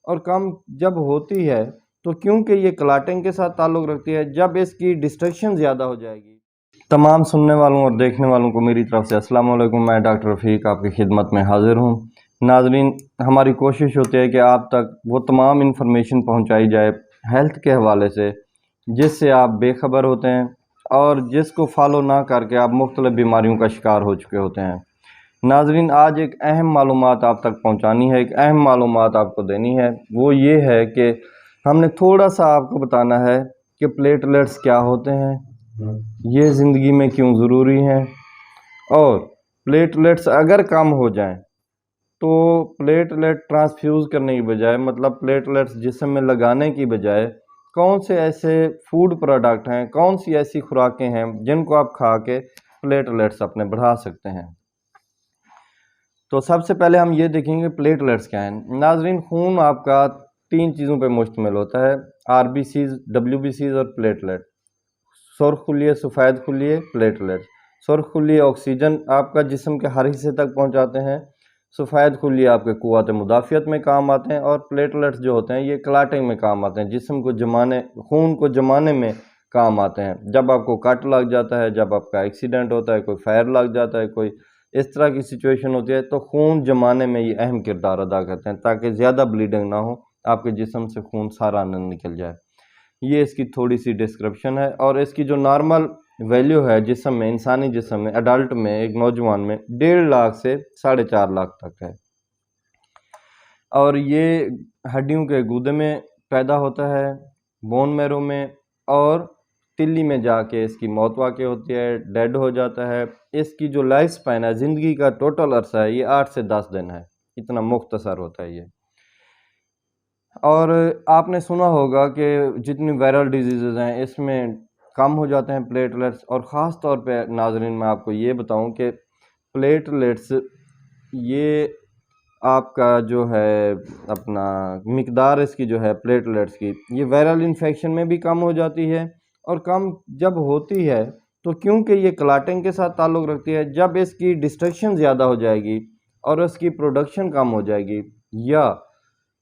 और कम जब होती है तो क्योंकि ये क्लॉटिंग के साथ ताल्लुक़ रखती है, जब इसकी डिस्ट्रक्शन ज़्यादा हो जाएगी। तमाम सुनने वालों और देखने वालों को मेरी तरफ से अस्सलाम वालेकुम। मैं डॉक्टर रफ़ीक आपकी खिदमत में हाज़िर हूँ। नाज़रीन, हमारी कोशिश होती है कि आप तक वो तमाम इन्फॉर्मेशन पहुँचाई जाए हेल्थ के हवाले से जिससे आप बेखबर होते हैं और जिसको फॉलो ना करके आप मुख्तलिफ़ बीमारियों का शिकार हो चुके होते हैं। नाज़रीन, आज एक अहम मालूमात आप तक पहुँचानी है, एक अहम मालूमात आपको देनी है। वो ये है कि हमने थोड़ा सा आपको बताना है कि प्लेटलेट्स क्या होते हैं, ये ज़िंदगी में क्यों ज़रूरी हैं, और प्लेटलेट्स अगर कम हो जाएं तो प्लेटलेट ट्रांसफ्यूज़ करने की बजाय, मतलब प्लेटलेट्स जिस्म में लगाने की बजाय, कौन से ऐसे फूड प्रोडक्ट हैं, कौन सी ऐसी खुराकें हैं जिनको आप खा के प्लेटलेट्स अपने बढ़ा सकते हैं। तो सबसे पहले हम ये देखेंगे प्लेटलेट्स क्या हैं। नाज़रीन, खून आपका 3 चीज़ों पे मुश्तमिल होता है, आरबीसीज़, डब्ल्यूबीसीज़ और प्लेटलेट। सुर्ख खुलिये, सफ़ेद खुलिये, प्लेटलेट्स। सुर्ख खुलिये ऑक्सीजन आपका जिस्म के हर हिस्से तक पहुंचाते हैं, सफ़ेद खुलिये आपके क़ुव्वत मुदाफ़ियत में काम आते हैं, और प्लेटलेट्स जो होते हैं ये क्लॉटिंग में काम आते हैं, जिस्म को जमाने, खून को जमाने में काम आते हैं। जब आपको कट लग जाता है, जब आपका एक्सीडेंट होता है, कोई फायर लग जाता है, कोई इस तरह की सिचुएशन होती है, तो खून जमाने में ये अहम किरदार अदा करते हैं ताकि ज़्यादा ब्लीडिंग ना हो, आपके जिस्म से खून सारा न निकल जाए। ये इसकी थोड़ी सी डिस्क्रिप्शन है, और इसकी जो नॉर्मल वैल्यू है जिस्म में, इंसानी जिस्म में, अडल्ट में, एक नौजवान में 1.5 लाख से 4.5 लाख तक है। और ये हड्डियों के गूदे में पैदा होता है, बोन मैरो में, और तिल्ली में जाके इसकी मौत वाक़ई होती है, डेड हो जाता है। इसकी जो लाइफ स्पैन है, ज़िंदगी का टोटल अरसा है, ये 8 से 10 दिन है, इतना मुख्तसर होता है ये। और आपने सुना होगा कि जितनी वायरल डिजीज़ेज़ हैं इसमें कम हो जाते हैं प्लेटलेट्स, और ख़ास तौर पे नाज़रीन मैं आपको ये बताऊं कि प्लेटलेट्स, ये आपका जो है अपना मिक़दार इसकी जो है प्लेटलेट्स की, ये वायरल इन्फेक्शन में भी कम हो जाती है, और कम जब होती है तो क्योंकि ये क्लॉटिंग के साथ ताल्लुक़ रखती है, जब इसकी डिस्ट्रक्शन ज़्यादा हो जाएगी और इसकी प्रोडक्शन कम हो जाएगी, या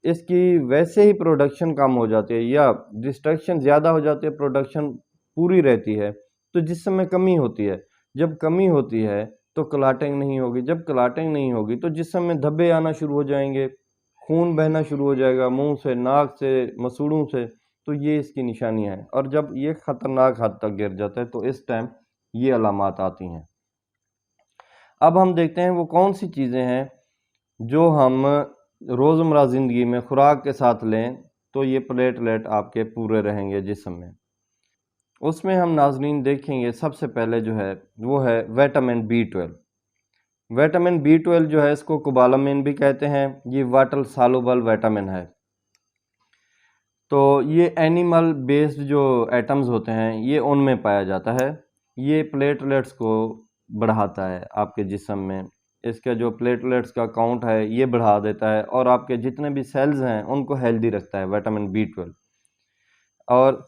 इसकी वैसे ही प्रोडक्शन कम हो जाती है, या डिस्ट्रक्शन ज़्यादा हो जाती है, प्रोडक्शन पूरी रहती है, तो जिस्म में कमी होती है। जब कमी होती है तो क्लॉटिंग नहीं होगी, जब क्लॉटिंग नहीं होगी तो जिस्म में धब्बे आना शुरू हो जाएंगे, खून बहना शुरू हो जाएगा मुंह से, नाक से, मसूड़ों से। तो ये इसकी निशानियां हैं, और जब ये ख़तरनाक हद तक गिर जाता है तो इस टाइम ये अलामात आती हैं। अब हम देखते हैं वो कौन सी चीज़ें हैं जो हम रोज़मर्रा ज़िंदगी में खुराक के साथ लें तो ये प्लेटलेट आपके पूरे रहेंगे जिस्म में। उसमें हम नाज़रीन देखेंगे सबसे पहले जो है वो है विटामिन B12। विटामिन B12 जो है इसको कोबालामिन भी कहते हैं, ये वाटर सॉल्युबल विटामिन है। तो ये एनिमल बेस्ड जो एटम्स होते हैं ये उनमें पाया जाता है। ये प्लेटलेट्स को बढ़ाता है आपके जिस्म में, इसका जो प्लेटलेट्स का काउंट है ये बढ़ा देता है, और आपके जितने भी सेल्स हैं उनको हेल्दी रखता है विटामिन B12। और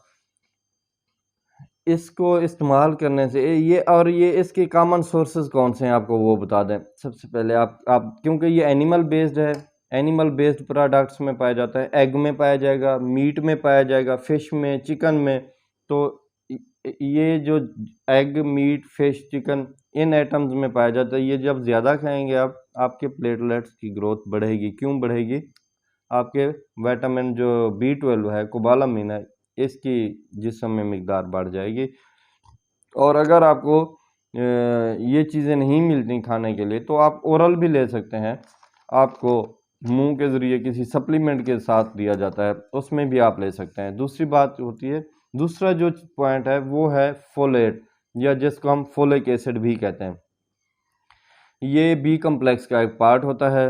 इसको इस्तेमाल करने से ये इसके कॉमन सोर्सेज कौन से हैं आपको वो बता दें। सबसे पहले आप क्योंकि ये एनिमल बेस्ड है, एनिमल बेस्ड प्रोडक्ट्स में पाया जाता है, एग में पाया जाएगा, मीट में पाया जाएगा, फ़िश में, चिकन में। तो ये जो एग, मीट, फ़िश, चिकन इन आइटम्स में पाया जाता है। ये जब ज़्यादा खाएंगे आप, आपके प्लेटलेट्स की ग्रोथ बढ़ेगी। क्यों बढ़ेगी? आपके विटामिन जो B12 है, कोबालामिन है, इसकी जिस्म में मिक़दार बढ़ जाएगी। और अगर आपको ये चीज़ें नहीं मिलती खाने के लिए तो आप ओरल भी ले सकते हैं, आपको मुंह के ज़रिए किसी सप्लीमेंट के साथ दिया जाता है, उसमें भी आप ले सकते हैं। दूसरी बात होती है, दूसरा जो पॉइंट है वो है फोलेट, या जिसको हम फोलिक एसिड भी कहते हैं। ये बी कम्प्लेक्स का एक पार्ट होता है,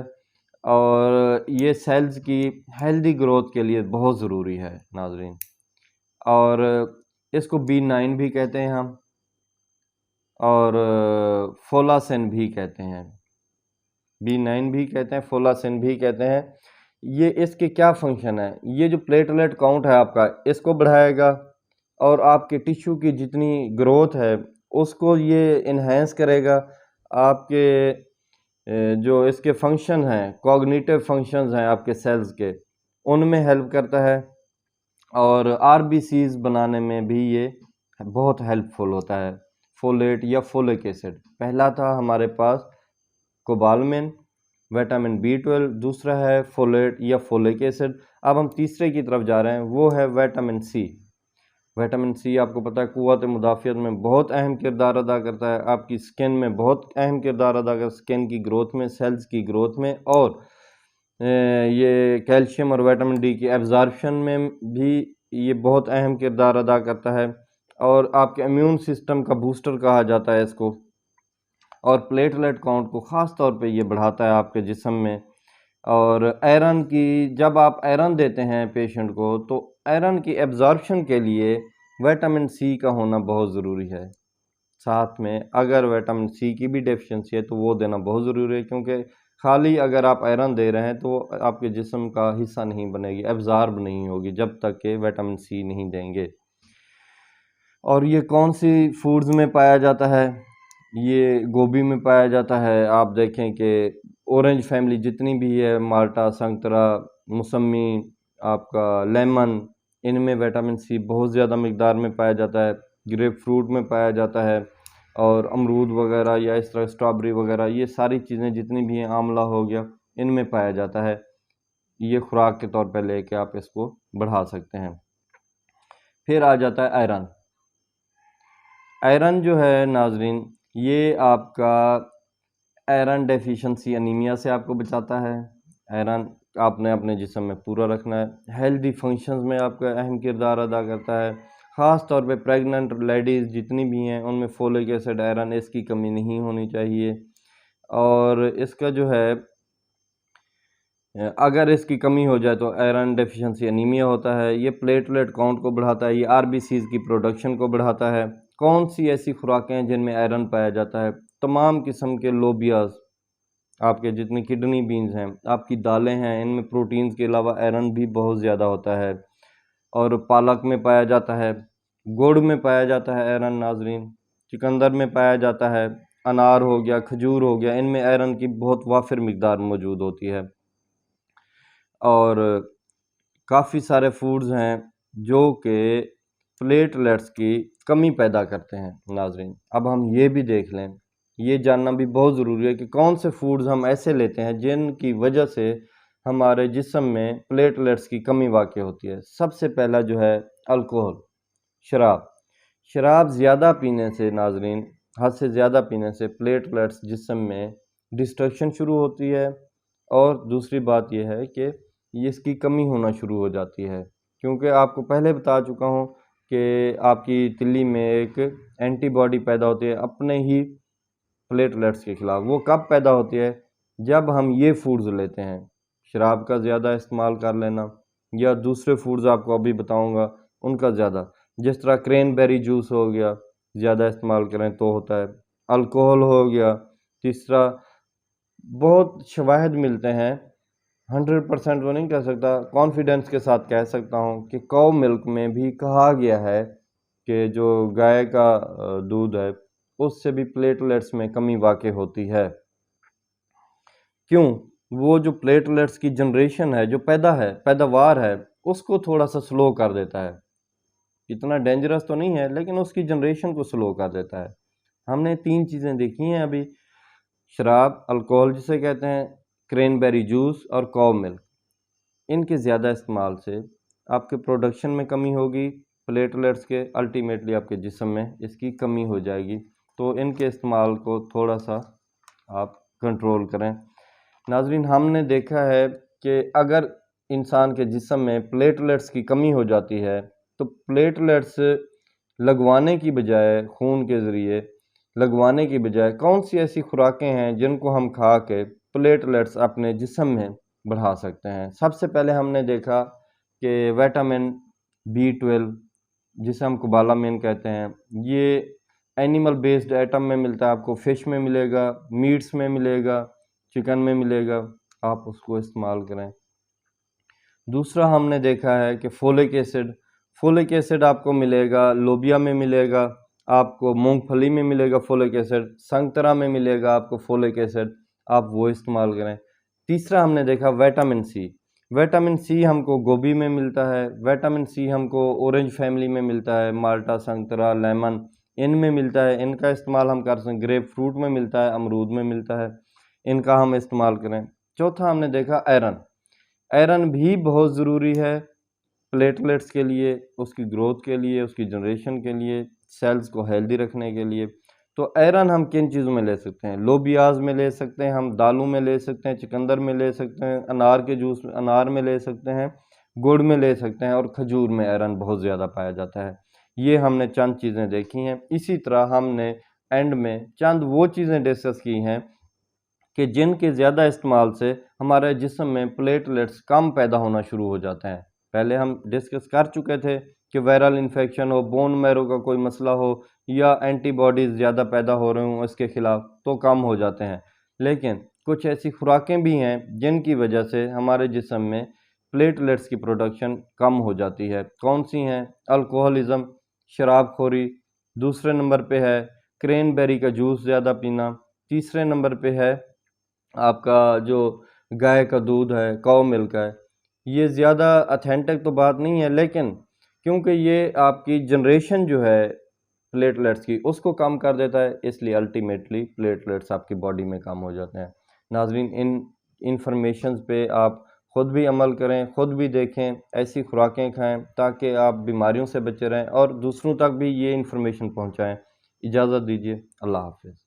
और ये सेल्स की हेल्दी ग्रोथ के लिए बहुत ज़रूरी है नाज़रीन। और इसको B9 भी कहते हैं हम, और फोलासिन भी कहते हैं। B9 भी कहते हैं, फोलासिन भी कहते हैं। ये इसके क्या फंक्शन है? ये जो प्लेटलेट काउंट है आपका, इसको बढ़ाएगा, और आपके टिश्यू की जितनी ग्रोथ है उसको ये इन्हेंस करेगा। आपके जो इसके फंक्शन हैं, कॉग्निटिव फंक्शंस हैं आपके सेल्स के, उनमें हेल्प करता है, और आरबीसीज बनाने में भी ये बहुत हेल्पफुल होता है। फोलेट या फोलिक एसिड, पहला था हमारे पास कोबालमिन, विटामिन बी 12, दूसरा है फोलेट या फोलिक एसिड। अब हम तीसरे की तरफ जा रहे हैं, वो है विटामिन सी। विटामिन सी आपको पता है क़ुव्वत मुदाफ़ियत में बहुत अहम किरदार अदा करता है, आपकी स्किन में बहुत अहम किरदार अदा करता है, स्किन की ग्रोथ में, सेल्स की ग्रोथ में, और ये कैल्शियम और विटामिन डी की एब्जॉर्प्शन में भी ये बहुत अहम किरदार अदा करता है, और आपके इम्यून सिस्टम का बूस्टर कहा जाता है इसको, और प्लेटलेट काउंट को ख़ास तौर पे ये बढ़ाता है आपके जिस्म में। और आयरन की, जब आप आयरन देते हैं पेशेंट को, तो आयरन की एब्जॉर्प्शन के लिए विटामिन सी का होना बहुत ज़रूरी है। साथ में अगर विटामिन सी की भी डेफिशिएंसी है तो वो देना बहुत ज़रूरी है, क्योंकि खाली अगर आप आयरन दे रहे हैं तो आपके जिस्म का हिस्सा नहीं बनेगी, एब्जॉर्ब नहीं होगी जब तक कि विटामिन सी नहीं देंगे। और ये कौन सी फूड्स में पाया जाता है? ये गोभी में पाया जाता है। आप देखें कि ऑरेंज फैमिली जितनी भी है, माल्टा, संतरा, मौसमी, आपका लेमन, इनमें विटामिन सी बहुत ज़्यादा मिकदार में पाया जाता है। ग्रेप फ्रूट में पाया जाता है, और अमरूद वगैरह या इस तरह स्ट्रॉबेरी वगैरह, ये सारी चीज़ें जितनी भी हैं, आंवला हो गया, इनमें पाया जाता है। ये खुराक के तौर पे लेके आप इसको बढ़ा सकते हैं। फिर आ जाता है आयरन। आयरन जो है नाजरीन, ये आपका आयरन डेफिशिएंसी एनीमिया से आपको बचाता है। आयरन आपने अपने जिस्म में पूरा रखना है। हेल्दी फंक्शंस में आपका अहम किरदार अदा करता है। ख़ास तौर पे प्रेग्नेंट लेडीज़ जितनी भी हैं, उनमें फोलिक एसिड, आयरन, इसकी कमी नहीं होनी चाहिए। और इसका जो है अगर इसकी कमी हो जाए तो आयरन डेफिशिएंसी एनीमिया होता है। ये प्लेटलेट काउंट को बढ़ाता है, ये आरबीसीज की प्रोडक्शन को बढ़ाता है। कौन सी ऐसी खुराकें हैं जिनमें आयरन पाया जाता है? तमाम किस्म के लोबियास, आपके जितनी किडनी बीन्स हैं, आपकी दालें हैं, इनमें प्रोटीन्स के अलावा आयरन भी बहुत ज़्यादा होता है। और पालक में पाया जाता है, गुड़ में पाया जाता है आयरन नाजरीन, चुकंदर में पाया जाता है, अनार हो गया, खजूर हो गया, इनमें आयरन की बहुत वाफिर मिकदार मौजूद होती है। और काफ़ी सारे फूड्स हैं जो कि प्लेटलेट्स की कमी पैदा करते हैं नाजरीन। अब हम ये भी देख लें, ये जानना भी बहुत ज़रूरी है कि कौन से फूड्स हम ऐसे लेते हैं जिनकी वजह से हमारे जिस्म में प्लेटलेट्स की कमी वाक़ होती है। सबसे पहला जो है अल्कोहल, शराब। शराब ज़्यादा पीने से नाजरीन, हद से ज़्यादा पीने से प्लेटलेट्स जिस्म में डिस्ट्रक्शन शुरू होती है, और दूसरी बात यह है कि ये इसकी कमी होना शुरू हो जाती है। क्योंकि आपको पहले बता चुका हूँ कि आपकी तिल्ली में एक एंटीबॉडी पैदा होती है अपने ही प्लेटलेट्स के ख़िलाफ़। वो कब पैदा होती है? जब हम ये फूड्स लेते हैं, शराब का ज़्यादा इस्तेमाल कर लेना, या दूसरे फूड्स आपको अभी बताऊँगा उनका ज़्यादा, जिस तरह क्रैनबेरी जूस हो गया, ज़्यादा इस्तेमाल करें तो होता है। अल्कोहल हो गया। तीसरा, बहुत शवाहिद मिलते हैं, 100% वो नहीं कह सकता, कॉन्फिडेंस के साथ कह सकता हूँ कि काऊ मिल्क में भी कहा गया है कि जो गाय का दूध है, उससे भी प्लेटलेट्स में कमी वाक़ होती है। क्यों? वो जो प्लेटलेट्स की जनरेशन है, जो पैदावार है, उसको थोड़ा सा स्लो कर देता है। इतना डेंजरस तो नहीं है, लेकिन उसकी जनरेशन को स्लो कर देता है। हमने 3 चीज़ें देखी हैं अभी, शराब, अल्कोहल जिसे कहते हैं, क्रैनबेरी जूस और काऊ मिल्क। इनके ज़्यादा इस्तेमाल से आपके प्रोडक्शन में कमी होगी प्लेटलेट्स के, अल्टीमेटली आपके जिस्म में इसकी कमी हो जाएगी। तो इनके इस्तेमाल को थोड़ा सा आप कंट्रोल करें। नाजरीन, हमने देखा है कि अगर इंसान के जिस्म में प्लेटलेट्स की कमी हो जाती है, तो प्लेटलेट्स लगवाने की बजाय, खून के ज़रिए लगवाने की बजाय, कौन सी ऐसी खुराकें हैं जिनको हम खा के प्लेटलेट्स अपने जिस्म में बढ़ा सकते हैं? सबसे पहले हमने देखा कि विटामिन बी 12, जिसे हम कोबालामिन कहते हैं, ये एनिमल बेस्ड आइटम में मिलता है, आपको फ़िश में मिलेगा, मीट्स में मिलेगा, चिकन में मिलेगा, आप उसको इस्तेमाल करें। दूसरा हमने देखा है कि फोलिक एसिड आपको मिलेगा, लोबिया में मिलेगा, आपको मूंगफली में मिलेगा फोलिक एसिड, संतरा में मिलेगा आपको फोलिक एसिड, आप वो इस्तेमाल करें। तीसरा हमने देखा विटामिन सी। विटामिन सी हमको गोभी में मिलता है, विटामिन सी हमको ऑरेंज फैमिली में मिलता है, माल्टा, संतरा, लेमन इनमें मिलता है। इनका इस्तेमाल हम कर सकते हैं। ग्रेप फ्रूट में मिलता है, अमरूद में मिलता है, इनका हम इस्तेमाल करें। चौथा हमने देखा आयरन। आयरन भी बहुत ज़रूरी है प्लेटलेट्स के लिए, उसकी ग्रोथ के लिए, उसकी जनरेशन के लिए, सेल्स को हेल्दी रखने के लिए। तो आयरन हम किन चीज़ों में ले सकते हैं? लोबियाज में ले सकते हैं, हम दालों में ले सकते हैं, चुकंदर में ले सकते हैं, अनार के जूस में, अनार में ले सकते हैं, गुड़ में ले सकते हैं, और खजूर में आयरन बहुत ज़्यादा पाया जाता है। ये हमने चंद चीज़ें देखी हैं। इसी तरह हमने एंड में चंद वो चीज़ें डिस्कस की हैं कि जिनके ज़्यादा इस्तेमाल से हमारे जिस्म में प्लेटलेट्स कम पैदा होना शुरू हो जाते हैं। पहले हम डिस्कस कर चुके थे कि वायरल इन्फेक्शन हो, बोन मैरो का कोई मसला हो, या एंटीबॉडीज़ ज़्यादा पैदा हो रहे हों इसके ख़िलाफ़, तो कम हो जाते हैं। लेकिन कुछ ऐसी खुराकें भी हैं जिनकी वजह से हमारे जिस्म में प्लेटलेट्स की प्रोडक्शन कम हो जाती है। कौन सी हैं? अल्कोहलिज़म, शराबखोरी, दूसरे नंबर पे है क्रैनबेरी का जूस ज़्यादा पीना, तीसरे नंबर पे है आपका जो गाय का दूध है, काऊ मिल्क है। ये ज़्यादा ऑथेंटिक तो बात नहीं है, लेकिन क्योंकि ये आपकी जनरेशन जो है प्लेटलेट्स की उसको कम कर देता है, इसलिए अल्टीमेटली प्लेटलेट्स आपकी बॉडी में कम हो जाते हैं। नाज़रीन, इन इंफॉर्मेशंस पे आप ख़ुद भी अमल करें, ख़ुद भी देखें, ऐसी खुराकें खाएं ताकि आप बीमारियों से बचे रहें और दूसरों तक भी ये इंफॉर्मेशन पहुंचाएं। इजाज़त दीजिए। अल्लाह हाफ़िज़।